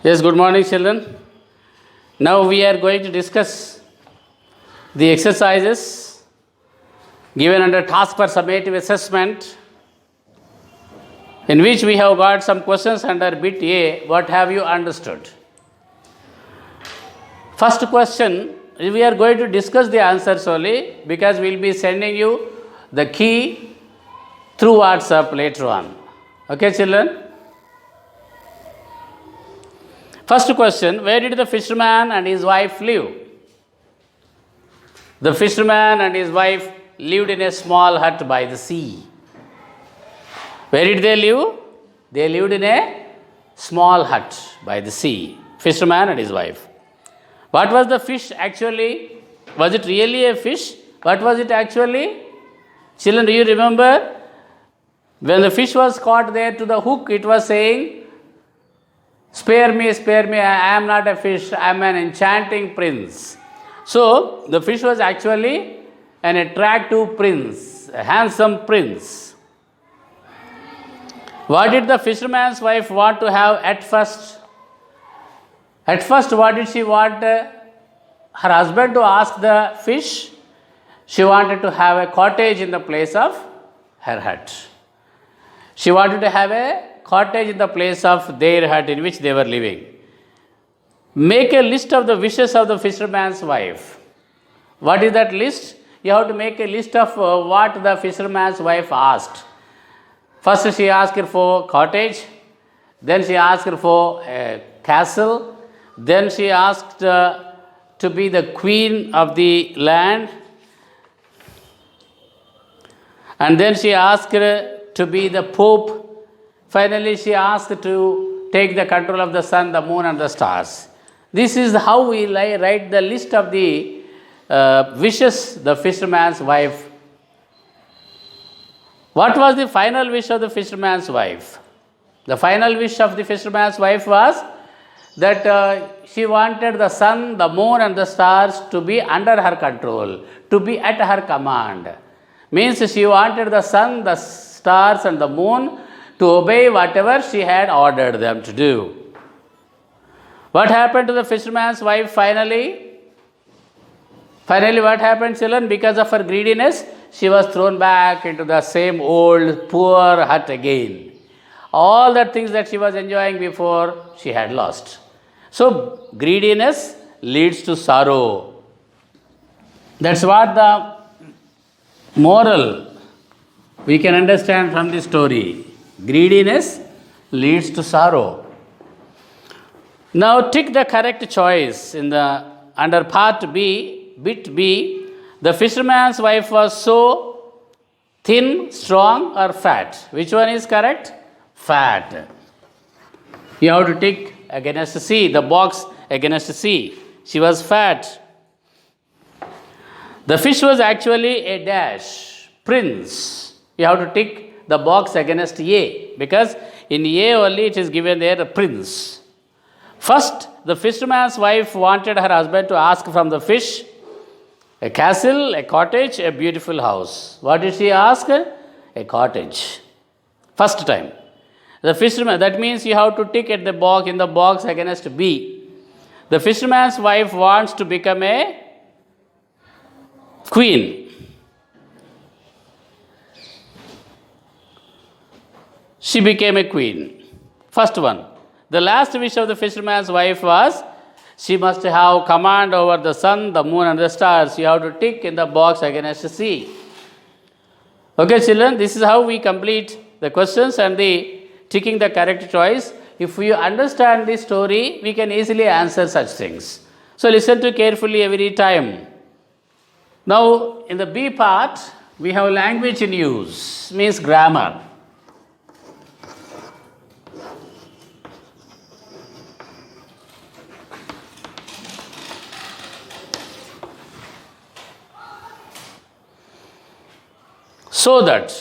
Yes, good morning, children. Now we are going to discuss the exercises given under task for summative assessment, in which we have got some questions under bit A. What have you understood? First question, we are going to discuss the answers only because we will be sending you the key through WhatsApp later on. Okay, children? First question, where did the fisherman and his wife live? The fisherman and his wife lived in a small hut by the sea. Where did they live? They lived in a small hut by the sea. Fisherman and his wife. What was the fish actually? Was it really a fish? What was it actually? Children, do you remember? When the fish was caught there to the hook, it was saying, spare me, I am not a fish, I am an enchanting prince. So, the fish was actually an attractive prince, a handsome prince. What did the fisherman's wife want to have at first? At first, what did she want her husband to ask the fish? She wanted to have a cottage in the place of her hut. She wanted to have a cottage in the place of their hut in which they were living. Make a list of the wishes of the fisherman's wife. What is that list? You have to make a list of what the fisherman's wife asked. First she asked for cottage, then she asked for a castle, then she asked to be the queen of the land, and then she asked to be the pope. Finally, she asked to take the control of the sun, the moon and the stars. This is how we write the list of the wishes the fisherman's wife. What was the final wish of the fisherman's wife? The final wish of the fisherman's wife was that she wanted the sun, the moon and the stars to be under her control, to be at her command. Means she wanted the sun, the stars and the moon to obey whatever she had ordered them to do. What happened to the fisherman's wife finally? Finally, what happened, children? Because of her greediness, she was thrown back into the same old poor hut again. All the things that she was enjoying before, she had lost. So, greediness leads to sorrow. That's what the moral we can understand from this story. Greediness leads to sorrow. Now tick the correct choice in the under part B, bit B. The fisherman's wife was so thin, strong or fat. Which one is correct? Fat. You have to tick against C, the box against C. She was fat. The fish was actually a dash, prince. You have to tick the box against A, because in A only it is given there a prince. First, the fisherman's wife wanted her husband to ask from the fish a castle, a cottage, a beautiful house. What did she ask? A cottage. First time. The fisherman, that means you have to tick at the box in the box against B. The fisherman's wife wants to become a queen. She became a queen. First one. The last wish of the fisherman's wife was she must have command over the sun, the moon and the stars. You have to tick in the box against C. Okay, children, this is how we complete the questions and the ticking the correct choice. If you understand this story, we can easily answer such things. So listen to carefully every time. Now, in the B part, we have language in use, means grammar. So that,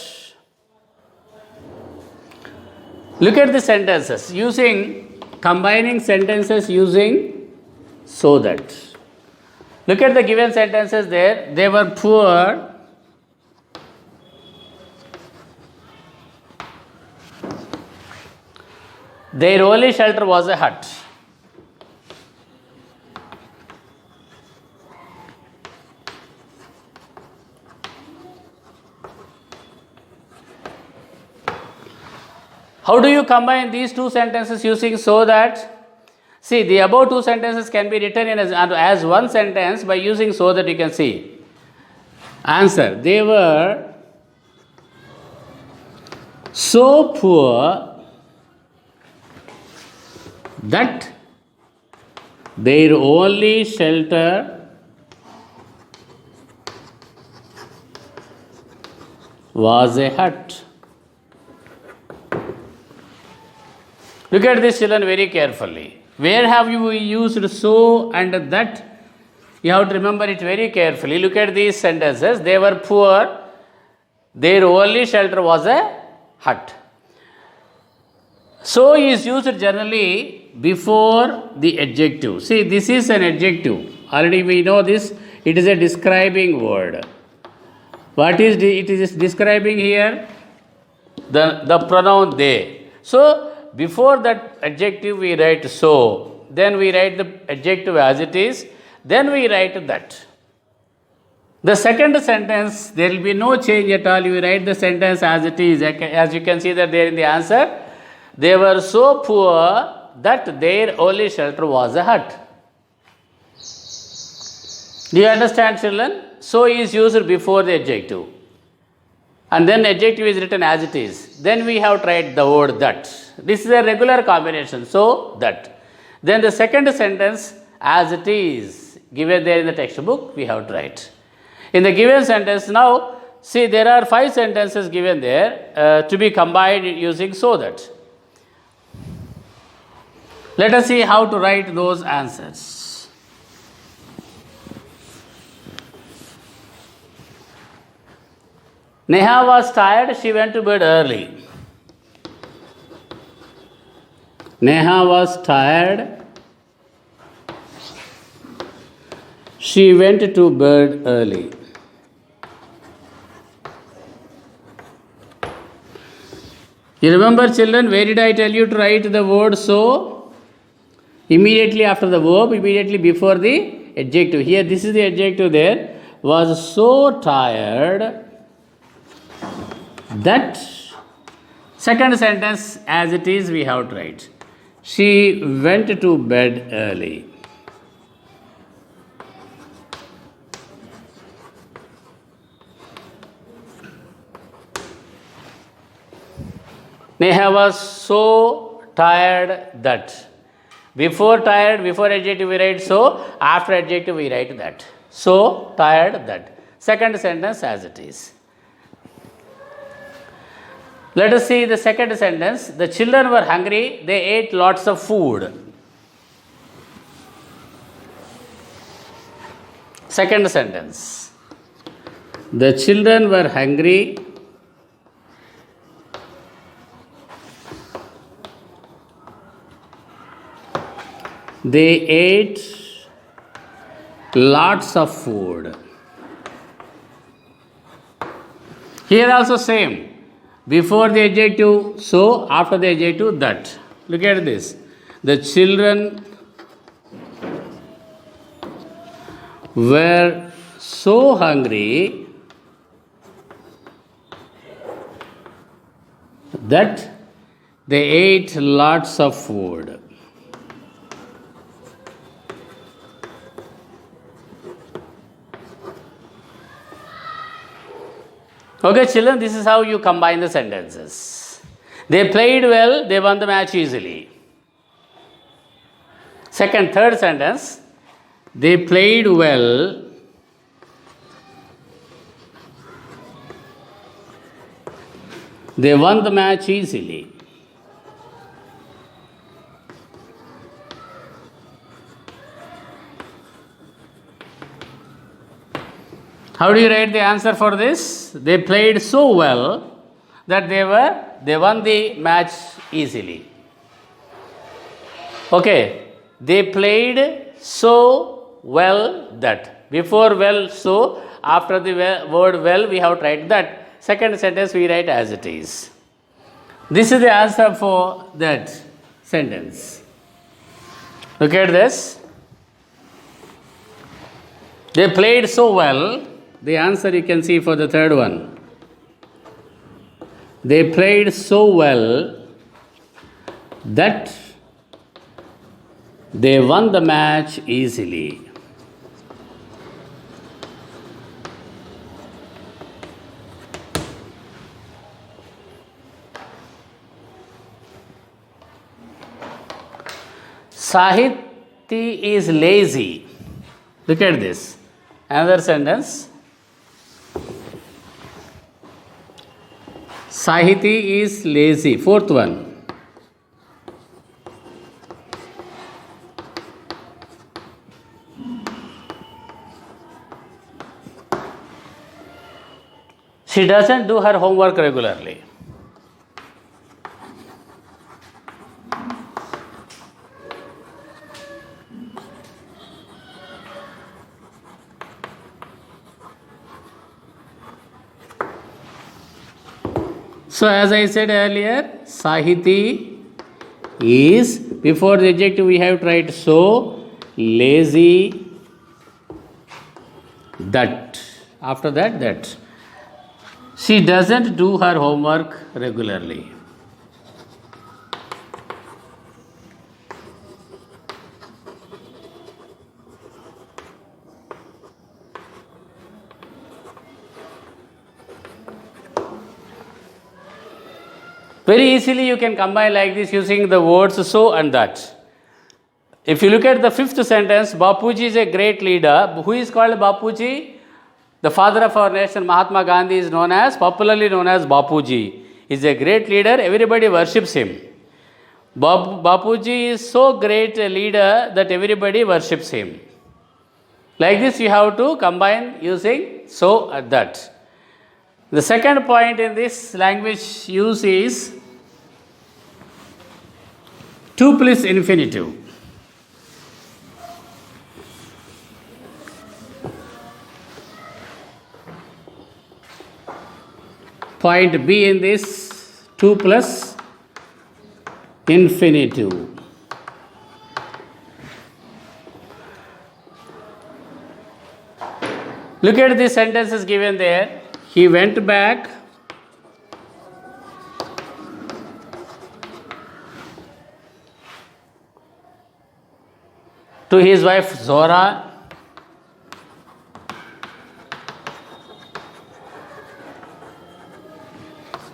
look at the sentences using, combining sentences using so that. Look at the given sentences there. They were poor. Their only shelter was a hut. How do you combine these two sentences using so that? See, the above two sentences can be written in as one sentence by using so that. You can see. Answer. They were so poor that their only shelter was a hut. Look at this, children, very carefully. Where have you used so and that? You have to remember it very carefully. Look at these sentences. They were poor. Their only shelter was a hut. So is used generally before the adjective. See, this is an adjective. Already we know this. It is a describing word. What is it is describing here? The pronoun they. So, before that adjective we write so. Then we write the adjective as it is. Then we write that. The second sentence, there will be no change at all. You write the sentence as it is. As you can see that there in the answer. They were so poor that their only shelter was a hut. Do you understand, children? So is used before the adjective. And then adjective is written as it is. Then we have tried the word that. This is a regular combination. So, that. Then the second sentence, as it is, given there in the textbook, we have tried. In the given sentence, now, see, there are 5 sentences given there to be combined using so that. Let us see how to write those answers. Neha was tired, she went to bed early. Neha was tired, she went to bed early. You remember, children, where did I tell you to write the word so? Immediately after the verb, immediately before the adjective. Here, this is the adjective there. Was so tired that. Second sentence, as it is, we have to write. She went to bed early. Neha was so tired that. Before tired, before adjective we write so, after adjective we write that. So, tired that. Second sentence as it is. Let us see the second sentence. The children were hungry, they ate lots of food. Second sentence. The children were hungry, they ate lots of food. Here also same. Before the adjective so, after the adjective that. Look at this. The children were so hungry that they ate lots of food. Okay, children, this is how you combine the sentences. They played well, they won the match easily. Third sentence, they played well, they won the match easily. How do you write the answer for this? They played so well that they won the match easily. Okay, they played so well that. Before well so, after the word well we have tried that. Second sentence we write as it is. This is the answer for that sentence. Look at this. They played so well. The answer you can see for the third one. They played so well that they won the match easily. Sahiti is lazy. Look at this. Another sentence. Sahiti is lazy. Fourth one. She doesn't do her homework regularly. So, as I said earlier, Sahiti is, before the adjective we have tried so, lazy, that. After that, that. She doesn't do her homework regularly. Very easily you can combine like this using the words so and that. If you look at the fifth sentence, Bapuji is a great leader. Who is called Bapuji? The father of our nation, Mahatma Gandhi, is popularly known as Bapuji. He is a great leader. Everybody worships him. Bapuji is so great a leader that everybody worships him. Like this you have to combine using so and that. The second point in this language use is 2 plus infinitive. Point B in this 2 plus infinitive. Look at the sentences given there. He went back to his wife Zora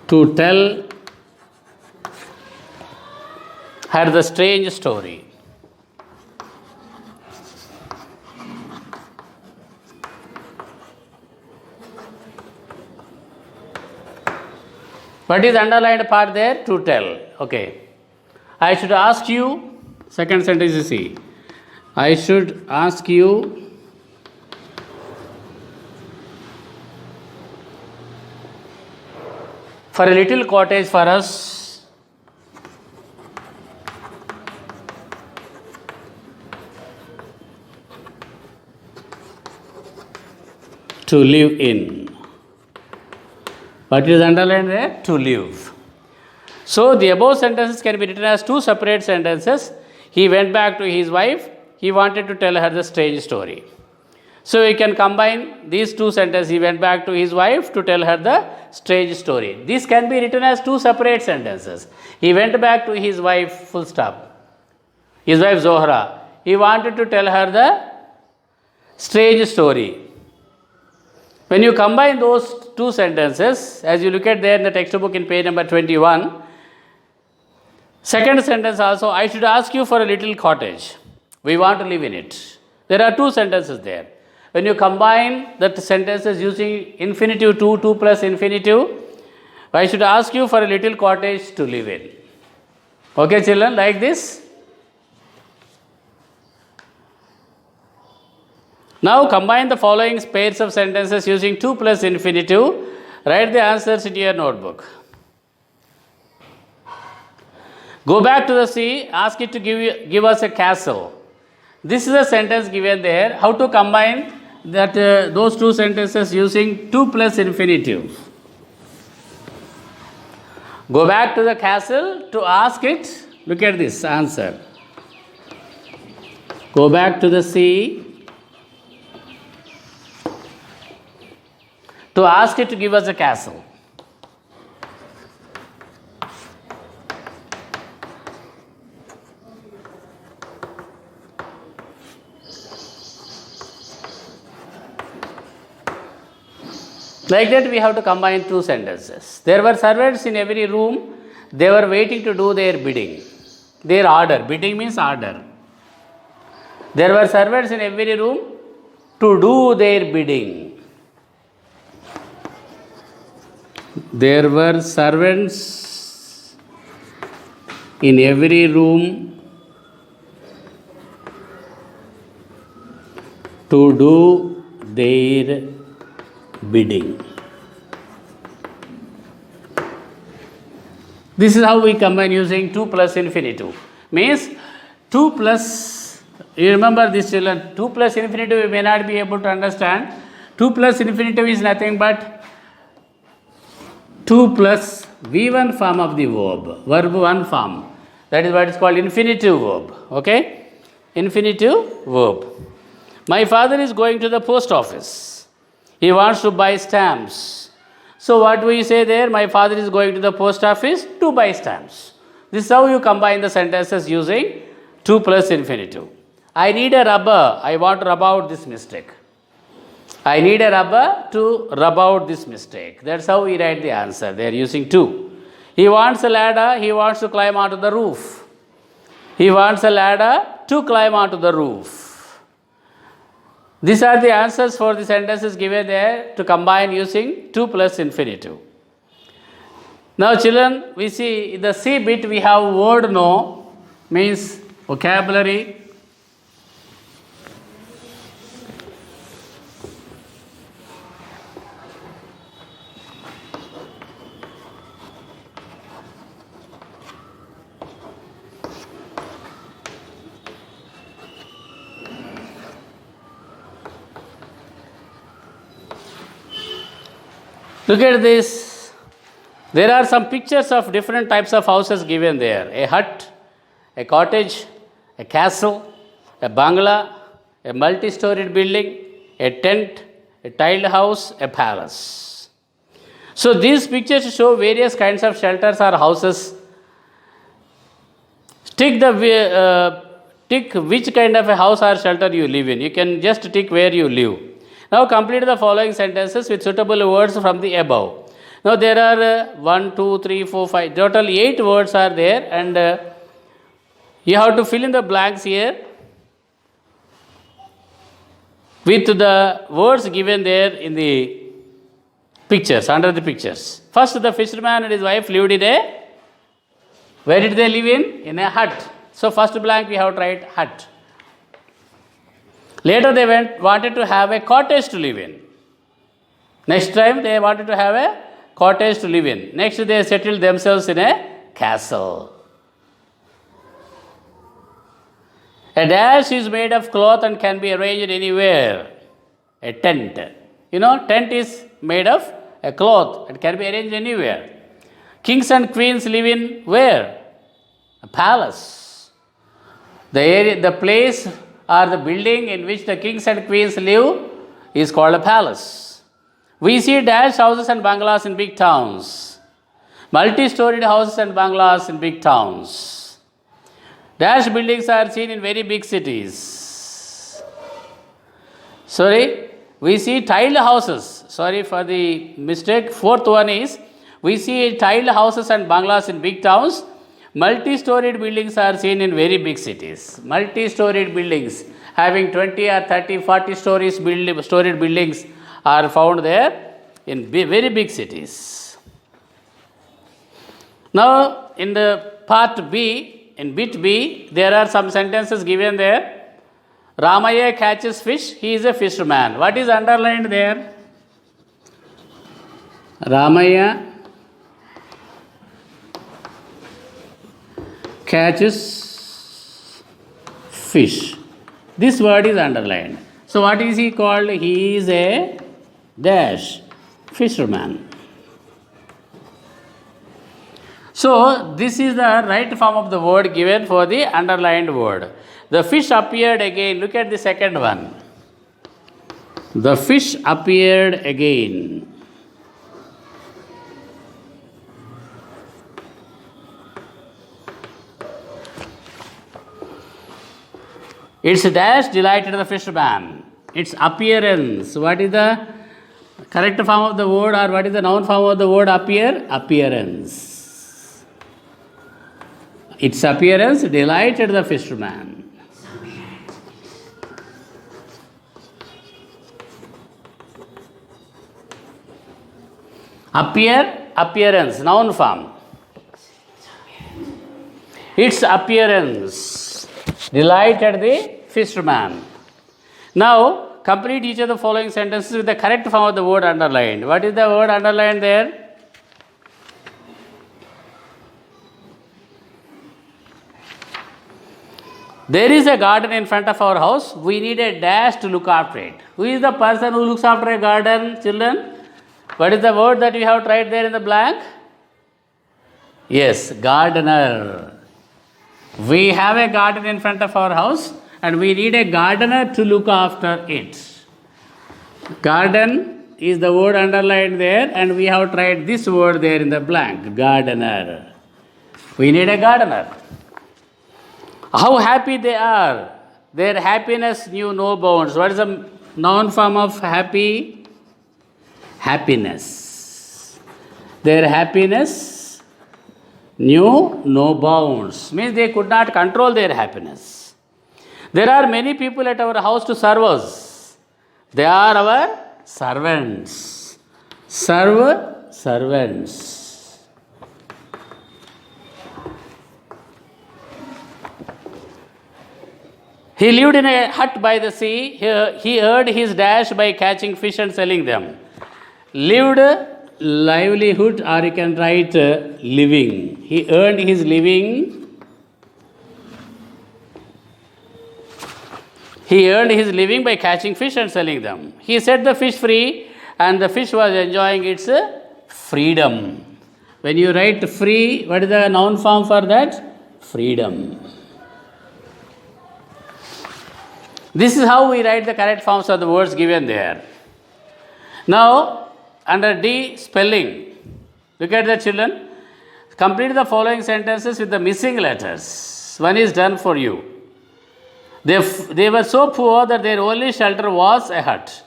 to tell her the strange story. What is underlined part there? To tell. Okay. I should ask you, second sentence you see. I should ask you for a little cottage for us to live in. What is underlined there? To live. So the above sentences can be written as 2 separate sentences. He went back to his wife. He wanted to tell her the strange story. So we can combine these 2 sentences. He went back to his wife to tell her the strange story. This can be written as 2 separate sentences. He went back to his wife, full stop. His wife Zohra. He wanted to tell her the strange story. When you combine those 2 sentences, as you look at there in the textbook in page number 21, second sentence also, I should ask you for a little cottage. We want to live in it. There are 2 sentences there. When you combine the sentences using infinitive 2 plus infinitive, I should ask you for a little cottage to live in. Okay, children, like this. Now combine the following pairs of sentences using 2 plus infinitive. Write the answers in your notebook. Go back to the sea, ask it to give us a castle. This is a sentence given there. How to combine that those 2 sentences using 2 plus infinitive? Go back to the castle to ask it. Look at this answer. Go back to the sea to ask it to give us a castle. Like that, we have to combine two sentences. There were servants in every room. They were waiting to do their bidding, their order. Bidding means order. There were servants in every room to do their bidding. There were servants in every room to do their bidding. This is how we combine using 2 plus infinitive. Means 2 plus, you remember this children, 2 plus infinitive you may not be able to understand. 2 plus infinitive is nothing but 2 plus V1 form of the verb 1 form. That is what is called infinitive verb. Okay? Infinitive verb. My father is going to the post office. He wants to buy stamps. So what we say there? My father is going to the post office to buy stamps. This is how you combine the sentences using 2 plus infinitive. I need a rubber. I want to rub out this mistake. I need a rubber to rub out this mistake. That's how we write the answer. They are using 2. He wants a ladder. He wants to climb onto the roof. He wants a ladder to climb onto the roof. These are the answers for the sentences given there to combine using 2 plus infinitive. Now children, we see in the C bit we have word no, means vocabulary. Look at this. There are some pictures of different types of houses given there. A hut, a cottage, a castle, a bungalow, a multi-storied building, a tent, a tiled house, a palace. So these pictures show various kinds of shelters or houses. Tick which kind of a house or shelter you live in. You can just tick where you live. Now complete the following sentences with suitable words from the above. Now there are 1, 2, 3, 4, 5, total 8 words are there, and you have to fill in the blanks here with the words given there in the pictures, under the pictures. First, the fisherman and his wife lived in a, where did they live in? In a hut. So first blank we have to write hut. Later they wanted to have a cottage to live in. Next time they wanted to have a cottage to live in. Next they settled themselves in a castle. A dash is made of cloth and can be arranged anywhere. A tent. You know, tent is made of a cloth and can be arranged anywhere. Kings and queens live in where? A palace. The place or the building in which the kings and queens live is called a palace. We see dash houses and bungalows in big towns. Multi-storied houses and bungalows in big towns. Dash buildings are seen in very big cities. We see tiled houses. Sorry for the mistake. Fourth one is, we see tiled houses and bungalows in big towns. Multi-storied buildings are seen in very big cities. Multi-storied buildings having 20 or 30, 40 storied buildings are found there in very big cities. Now, in the part B, in bit B, there are some sentences given there. Ramaya catches fish, he is a fisherman. What is underlined there? Ramaya catches fish. This word is underlined. So what is he called? He is a dash fisherman. So this is the right form of the word given for the underlined word. The fish appeared again. Look at the second one. The fish appeared again. Its dash delighted the fisherman. Its appearance. What is the Correct form of the word, or what is the noun form of the word appear? Appearance. Its appearance delighted the fisherman. Appear, appearance, noun form. Its appearance delighted the fisherman. Now, complete each of the following sentences with the correct form of the word underlined. What is the word underlined there? There is a garden in front of our house. We need a dash to look after it. Who is the person who looks after a garden, children? What is the word that you have tried there in the blank? Yes, gardener. We have a garden in front of our house and we need a gardener to look after it. Garden is the word underlined there and we have tried this word there in the blank, gardener. We need a gardener. How happy they are. Their happiness knew no bounds. What is the noun form of happy? Happiness. Their happiness knew no bounds. Means they could not control their happiness. There are many people at our house to serve us. They are our servants. Serve, servants. He lived in a hut by the sea. He earned his dash by catching fish and selling them. Lived, livelihood, or you can write living. He earned his living. He earned his living by catching fish and selling them. He set the fish free and the fish was enjoying its freedom. When you write free, what is the noun form for that? Freedom. This is how we write the correct forms of the words given there. Now, under D, spelling. Look at the children. Complete the following sentences with the missing letters. One is done for you. They were so poor that their only shelter was a hut.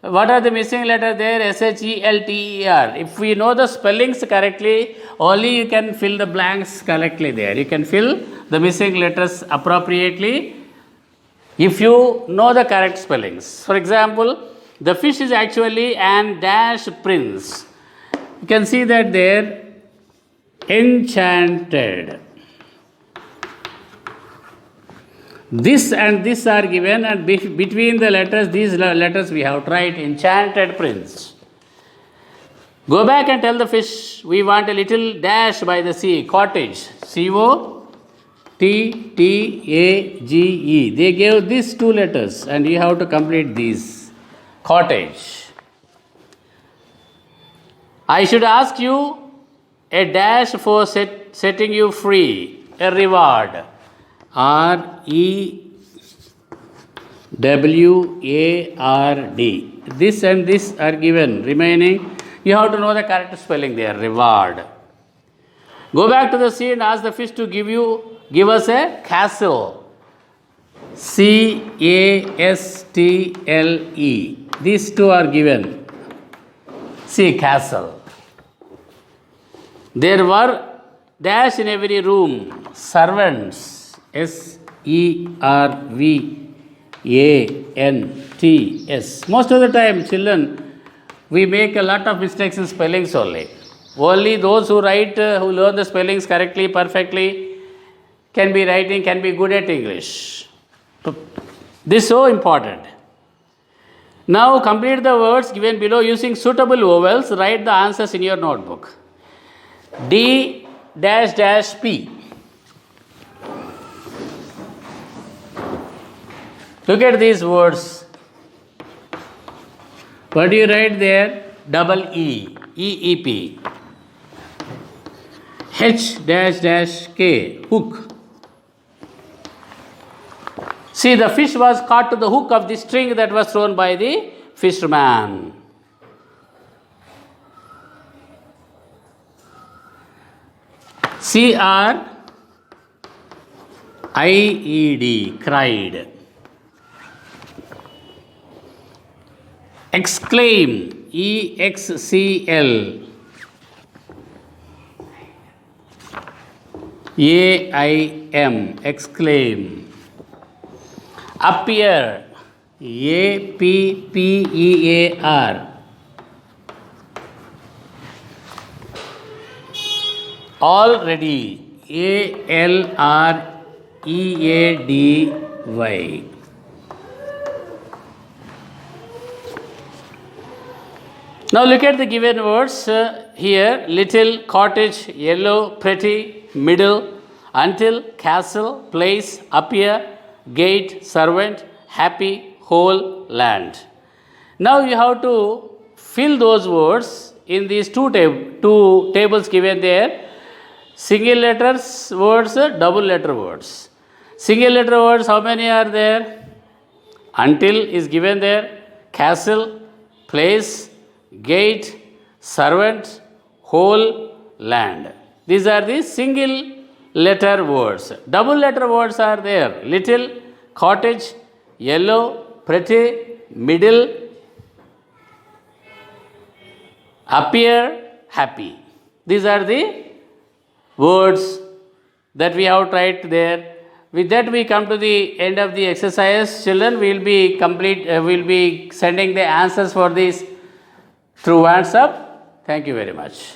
What are the missing letters there? SHELTER. If we know the spellings correctly, only you can fill the blanks correctly there. You can fill the missing letters appropriately if you know the correct spellings. For example, the fish is actually an dash prince. You can see that there, enchanted. This and this are given, and between the letters, these letters we have tried, enchanted prince. Go back and tell the fish, we want a little dash by the sea, cottage, COTTAGE. They gave these two letters and you have to complete these. Cottage. I should ask you a dash for setting you free, a reward. REWARD. This and this are given. Remaining, you have to know the correct spelling there, reward. Go back to the sea and ask the fish to give us a castle. CASTLE. These two are given. See, castle. There were dash in every room. Servants. SERVANTS. Most of the time, children, we make a lot of mistakes in spellings only. Only those who write, who learn the spellings correctly, perfectly, can be good at English. This is so important. Now complete the words given below using suitable vowels. Write the answers in your notebook. D dash dash P. Look at these words. What do you write there? Double E, EEP. H dash dash K, hook. See, the fish was caught to the hook of the string that was thrown by the fisherman. CRIED, cried. Exclaim, EXCL. AIM, exclaim. Appear, APPEAR. Already, ALREADY. Now look at the given words here: little, cottage, yellow, pretty, middle, until, castle, place, appear, gate, servant, happy, whole, land. Now you have to fill those words in these two tables given there. Single letters words, double letter words. Single letter words, how many are there? Until is given there, castle, place, gate, servant, whole, land. These are the single letter words. Double letter words are there: little, cottage, yellow, pretty, middle, appear, happy. These are the words that we have tried there. With that, we come to the end of the exercise. Children, we will be sending the answers for this through WhatsApp. Thank you very much.